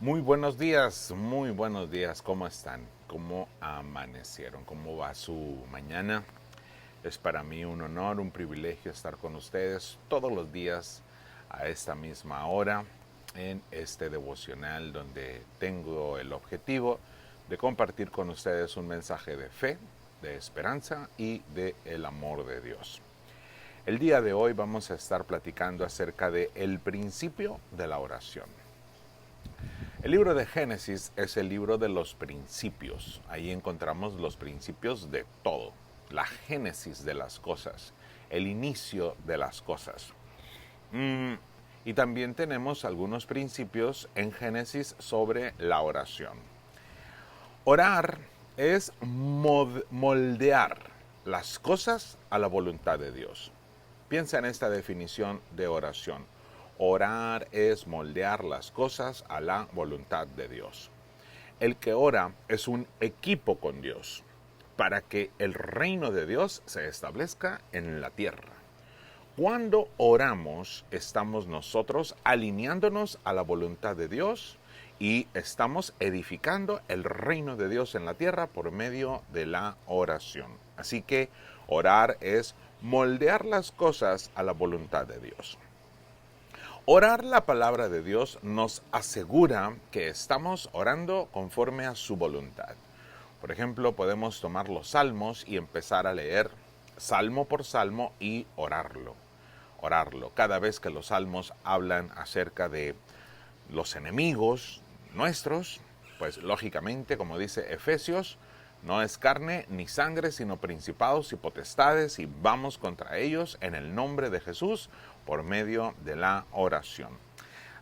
Muy buenos días, ¿cómo están? ¿Cómo amanecieron? ¿Cómo va su mañana? Es para mí un honor, un privilegio estar con ustedes todos los días a esta misma hora en este devocional donde tengo el objetivo de compartir con ustedes un mensaje de fe, de esperanza y de el amor de Dios. El día de hoy vamos a estar platicando acerca de el principio de la oración. El libro de Génesis es el libro de los principios. Ahí encontramos los principios de todo, la génesis de las cosas, el inicio de las cosas. Y también tenemos algunos principios en Génesis sobre la oración. Orar es moldear las cosas a la voluntad de Dios. Piensa en esta definición de oración. Orar es moldear las cosas a la voluntad de Dios. El que ora es un equipo con Dios para que el reino de Dios se establezca en la tierra. Cuando oramos, estamos nosotros alineándonos a la voluntad de Dios y estamos edificando el reino de Dios en la tierra por medio de la oración. Así que orar es moldear las cosas a la voluntad de Dios. Orar la palabra de Dios nos asegura que estamos orando conforme a su voluntad. Por ejemplo, podemos tomar los salmos y empezar a leer salmo por salmo y orarlo. Cada vez que los salmos hablan acerca de los enemigos nuestros, pues lógicamente, como dice Efesios, no es carne ni sangre, sino principados y potestades, y vamos contra ellos en el nombre de Jesús por medio de la oración.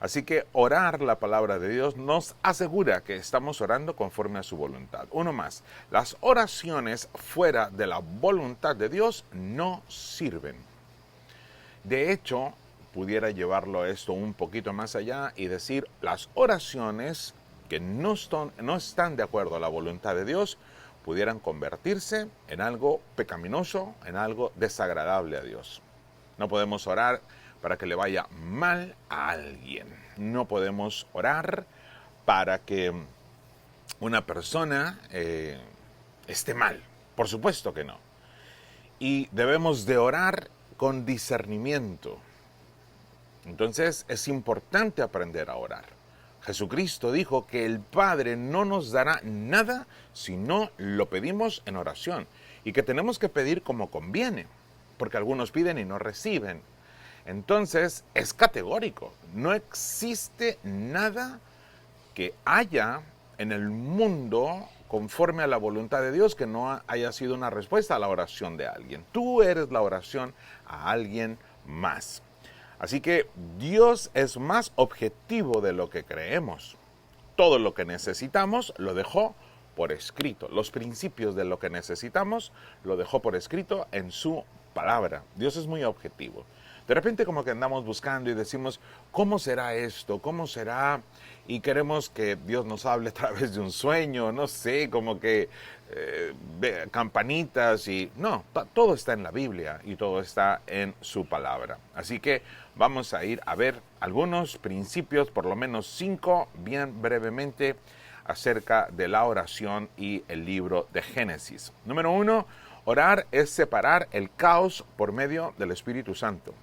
Así que orar la palabra de Dios nos asegura que estamos orando conforme a su voluntad. Uno más, las oraciones fuera de la voluntad de Dios no sirven. De hecho, pudiera llevarlo esto un poquito más allá y decir, las oraciones que no están de acuerdo a la voluntad de Dios pudieran convertirse en algo pecaminoso, en algo desagradable a Dios. No podemos orar para que le vaya mal a alguien. No podemos orar para que una persona esté mal. Por supuesto que no. Y debemos de orar con discernimiento. Entonces es importante aprender a orar. Jesucristo dijo que el Padre no nos dará nada si no lo pedimos en oración y que tenemos que pedir como conviene, porque algunos piden y no reciben. Entonces es categórico, no existe nada que haya en el mundo conforme a la voluntad de Dios que no haya sido una respuesta a la oración de alguien. Tú eres la oración a alguien más. Así que Dios es más objetivo de lo que creemos. Todo lo que necesitamos lo dejó por escrito. Los principios de lo que necesitamos lo dejó por escrito en su palabra. Dios es muy objetivo. De repente como que andamos buscando y decimos, ¿cómo será esto? ¿Cómo será? Y queremos que Dios nos hable a través de un sueño, no sé, como que campanitas y... No, todo está en la Biblia y todo está en su palabra. Así que vamos a ir a ver algunos principios, por lo menos 5, bien brevemente, acerca de la oración y el libro de Génesis. Número 1, orar es separar el caos por medio del Espíritu Santo.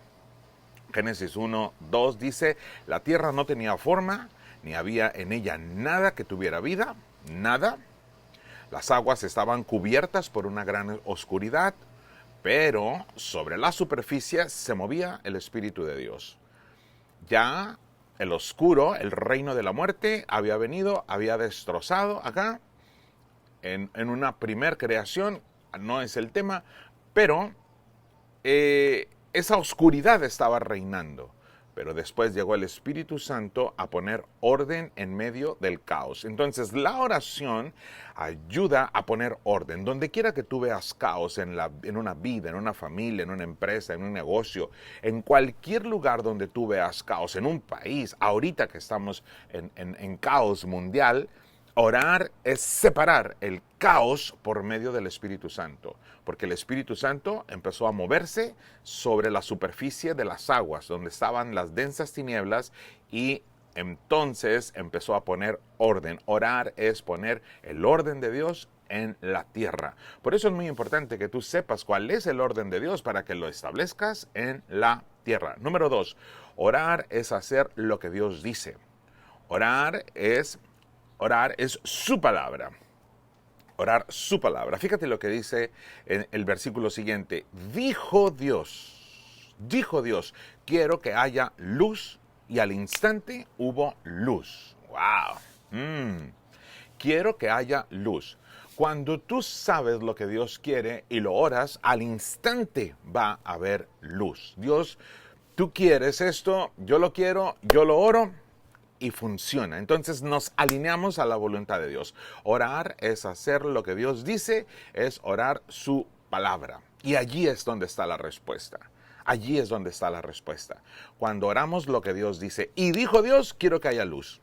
Génesis 1:2 dice, la tierra no tenía forma, ni había en ella nada que tuviera vida, nada. Las aguas estaban cubiertas por una gran oscuridad, pero sobre la superficie se movía el Espíritu de Dios. Ya el oscuro, el reino de la muerte, había venido, había destrozado acá, en una primer creación, no es el tema, pero esa oscuridad estaba reinando. Pero después llegó el Espíritu Santo a poner orden en medio del caos. Entonces la oración ayuda a poner orden. Donde quiera que tú veas caos en una vida, en una familia, en una empresa, en un negocio, en cualquier lugar donde tú veas caos, en un país, ahorita que estamos en caos mundial, orar es separar el caos por medio del Espíritu Santo, porque el Espíritu Santo empezó a moverse sobre la superficie de las aguas, donde estaban las densas tinieblas, y entonces empezó a poner orden. Orar es poner el orden de Dios en la tierra. Por eso es muy importante que tú sepas cuál es el orden de Dios para que lo establezcas en la tierra. Número 2, orar es hacer lo que Dios dice. Orar es su palabra. Orar su palabra. Fíjate lo que dice en el versículo siguiente. Dijo Dios, quiero que haya luz, y al instante hubo luz. ¡Wow! Quiero que haya luz. Cuando tú sabes lo que Dios quiere y lo oras, al instante va a haber luz. Dios, tú quieres esto, yo lo quiero, yo lo oro y funciona. Entonces nos alineamos a la voluntad de Dios. Orar es hacer lo que Dios dice, es orar su palabra. Y allí es donde está la respuesta. Allí es donde está la respuesta. Cuando oramos lo que Dios dice, y dijo Dios, quiero que haya luz.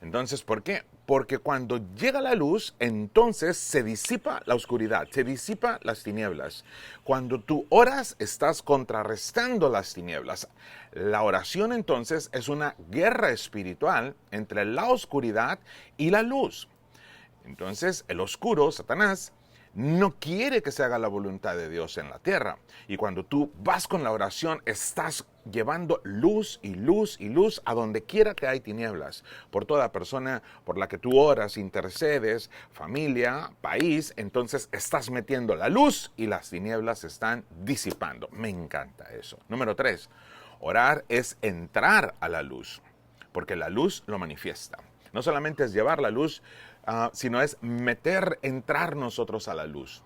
Entonces, ¿por qué? Porque cuando llega la luz, entonces se disipa la oscuridad, se disipa las tinieblas. Cuando tú oras, estás contrarrestando las tinieblas. La oración entonces es una guerra espiritual entre la oscuridad y la luz. Entonces, el oscuro, Satanás, no quiere que se haga la voluntad de Dios en la tierra. Y cuando tú vas con la oración, estás llevando luz y luz y luz a donde quiera que hay tinieblas. Por toda persona por la que tú oras, intercedes, familia, país, entonces estás metiendo la luz y las tinieblas se están disipando. Me encanta eso. Número 3, orar es entrar a la luz, porque la luz lo manifiesta. No solamente es llevar la luz, sino es entrar nosotros a la luz.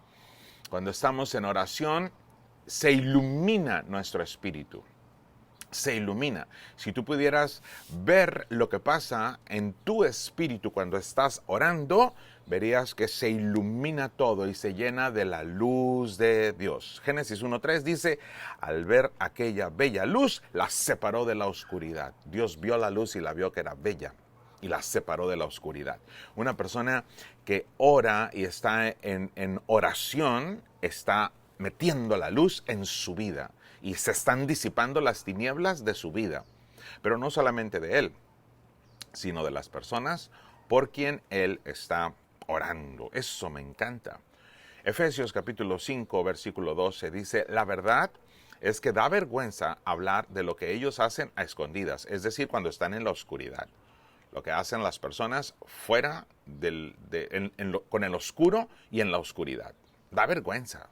Cuando estamos en oración, se ilumina nuestro espíritu. Se ilumina. Si tú pudieras ver lo que pasa en tu espíritu cuando estás orando, verías que se ilumina todo y se llena de la luz de Dios. Génesis 1:3 dice, al ver aquella bella luz, la separó de la oscuridad. Dios vio la luz y la vio que era bella, y la separó de la oscuridad. Una persona que ora y está en oración, está metiendo la luz en su vida y se están disipando las tinieblas de su vida. Pero no solamente de él, sino de las personas por quien él está orando. Eso me encanta. Efesios capítulo 5, versículo 12 dice, la verdad es que da vergüenza hablar de lo que ellos hacen a escondidas, es decir, cuando están en la oscuridad. Lo que hacen las personas fuera con el oscuro y en la oscuridad. Da vergüenza.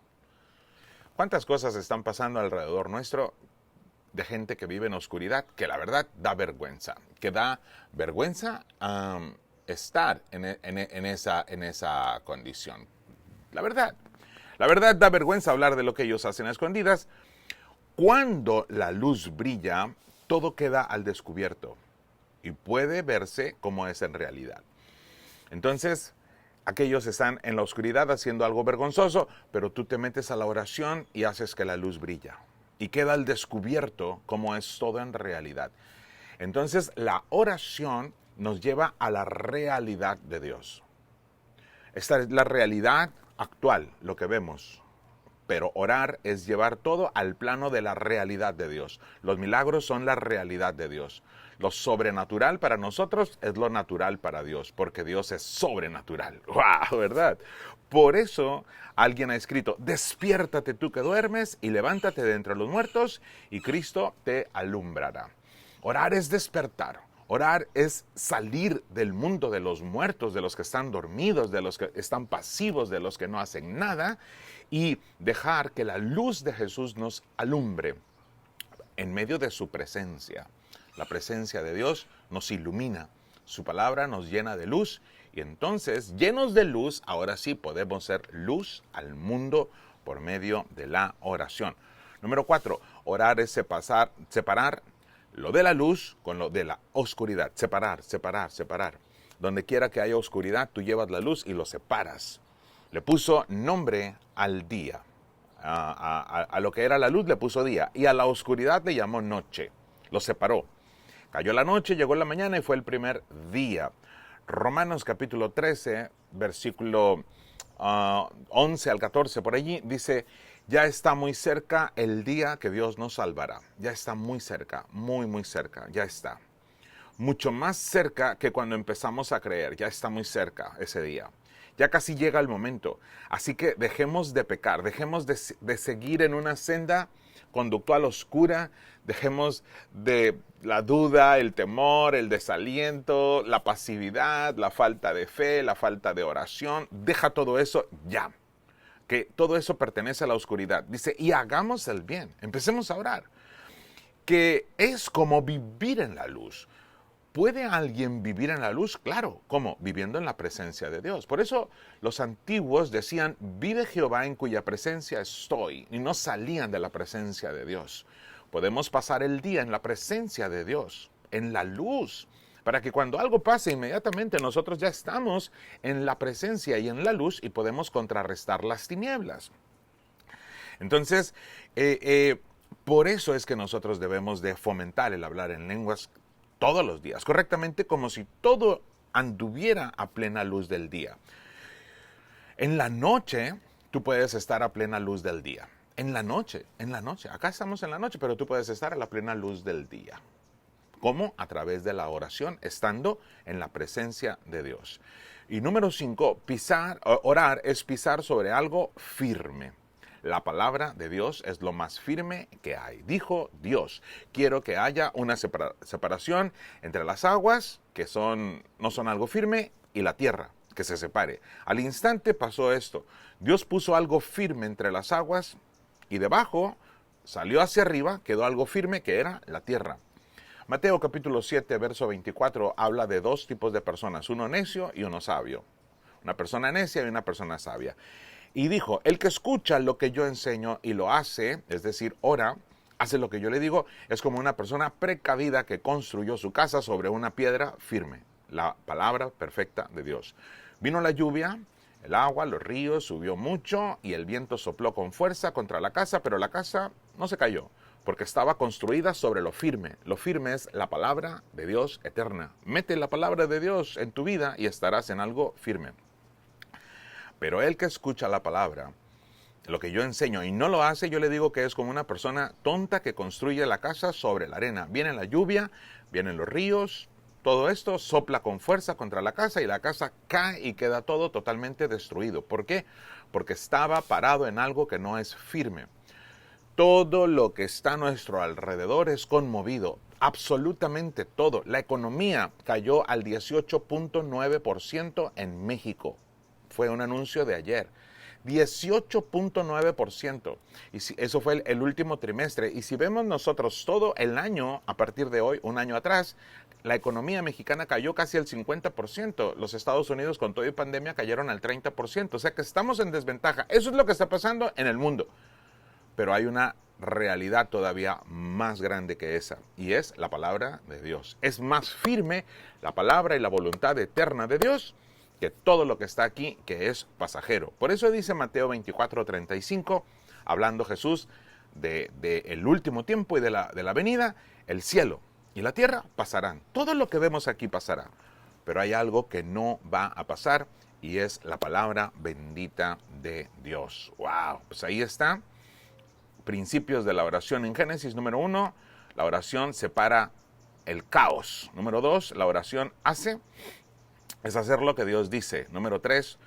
¿Cuántas cosas están pasando alrededor nuestro de gente que vive en oscuridad? Que la verdad da vergüenza. Que da vergüenza estar en esa condición. La verdad da vergüenza hablar de lo que ellos hacen a escondidas. Cuando la luz brilla, todo queda al descubierto y puede verse como es en realidad. Entonces, aquellos están en la oscuridad haciendo algo vergonzoso, pero tú te metes a la oración y haces que la luz brilla. Y queda al descubierto como es todo en realidad. Entonces, la oración nos lleva a la realidad de Dios. Esta es la realidad actual, lo que vemos. Pero orar es llevar todo al plano de la realidad de Dios. Los milagros son la realidad de Dios. Lo sobrenatural para nosotros es lo natural para Dios, porque Dios es sobrenatural. ¡Wow! ¿Verdad? Por eso alguien ha escrito, despiértate tú que duermes y levántate de entre los muertos y Cristo te alumbrará. Orar es despertar. Orar es salir del mundo de los muertos, de los que están dormidos, de los que están pasivos, de los que no hacen nada, y dejar que la luz de Jesús nos alumbre en medio de su presencia. La presencia de Dios nos ilumina, su palabra nos llena de luz, y entonces, llenos de luz, ahora sí podemos ser luz al mundo por medio de la oración. Número 4, orar es separar lo de la luz con lo de la oscuridad. Separar. Donde quiera que haya oscuridad, tú llevas la luz y lo separas. Le puso nombre al día. A lo que era la luz le puso día. Y a la oscuridad le llamó noche. Lo separó. Cayó la noche, llegó la mañana y fue el primer día. Romanos capítulo 13, versículo 11 al 14, por allí, dice, ya está muy cerca el día que Dios nos salvará. Ya está muy cerca, muy cerca, ya está. mucho más cerca que cuando empezamos a creer. Ya está muy cerca ese día. Ya casi llega el momento. Así que dejemos de pecar, dejemos de seguir en una senda conductual oscura, dejemos de la duda, el temor, el desaliento, la pasividad, la falta de fe, la falta de oración. Deja todo eso ya, que todo eso pertenece a la oscuridad. Dice, y hagamos el bien, empecemos a orar, que es como vivir en la luz. ¿Puede alguien vivir en la luz? Claro, ¿cómo? Viviendo en la presencia de Dios. Por eso los antiguos decían, vive Jehová en cuya presencia estoy, y no salían de la presencia de Dios. Podemos pasar el día en la presencia de Dios, en la luz, para que cuando algo pase inmediatamente nosotros ya estamos en la presencia y en la luz y podemos contrarrestar las tinieblas. Entonces, por eso es que nosotros debemos de fomentar el hablar en lenguas todos los días, correctamente, como si todo anduviera a plena luz del día. En la noche, tú puedes estar a plena luz del día. En la noche. Acá estamos en la noche, pero tú puedes estar a la plena luz del día. ¿Cómo? A través de la oración, estando en la presencia de Dios. Y número 5, orar es pisar sobre algo firme. La palabra de Dios es lo más firme que hay. Dijo Dios, quiero que haya una separación entre las aguas, que no son algo firme, y la tierra, que se separe. Al instante pasó esto. Dios puso algo firme entre las aguas y debajo salió hacia arriba, quedó algo firme que era la tierra. Mateo capítulo 7, verso 24 habla de dos tipos de personas, uno necio y uno sabio. Una persona necia y una persona sabia. Y dijo, el que escucha lo que yo enseño y lo hace, es decir, ora, hace lo que yo le digo, es como una persona precavida que construyó su casa sobre una piedra firme, la palabra perfecta de Dios. Vino la lluvia, el agua, los ríos, subió mucho y el viento sopló con fuerza contra la casa, pero la casa no se cayó, porque estaba construida sobre lo firme. Lo firme es la palabra de Dios eterna. Mete la palabra de Dios en tu vida y estarás en algo firme. Pero el que escucha la palabra, lo que yo enseño y no lo hace, yo le digo que es como una persona tonta que construye la casa sobre la arena. Viene la lluvia, vienen los ríos, todo esto sopla con fuerza contra la casa y la casa cae y queda todo totalmente destruido. ¿Por qué? Porque estaba parado en algo que no es firme. Todo lo que está a nuestro alrededor es conmovido, absolutamente todo. La economía cayó al 18.9% en México. Fue un anuncio de ayer. 18.9%. Y eso fue el último trimestre. Y si vemos nosotros todo el año, a partir de hoy, un año atrás, la economía mexicana cayó casi al 50%. Los Estados Unidos con todo y pandemia cayeron al 30%. O sea que estamos en desventaja. Eso es lo que está pasando en el mundo. Pero hay una realidad todavía más grande que esa, y es la palabra de Dios. Es más firme la palabra y la voluntad eterna de Dios que todo lo que está aquí, que es pasajero. Por eso dice Mateo 24:35, hablando Jesús de el último tiempo y de la venida, el cielo y la tierra pasarán. Todo lo que vemos aquí pasará, pero hay algo que no va a pasar, y es la palabra bendita de Dios. ¡Wow! Pues ahí está. Principios de la oración en Génesis. Número 1, la oración separa el caos. Número 2, la oración es hacer lo que Dios dice. Número 3,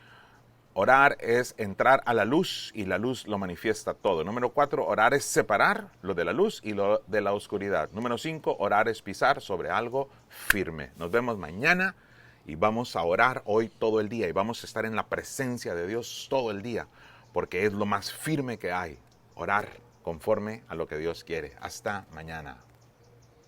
orar es entrar a la luz y la luz lo manifiesta todo. Número 4, orar es separar lo de la luz y lo de la oscuridad. Número 5, orar es pisar sobre algo firme. Nos vemos mañana y vamos a orar hoy todo el día y vamos a estar en la presencia de Dios todo el día, porque es lo más firme que hay, orar conforme a lo que Dios quiere. Hasta mañana.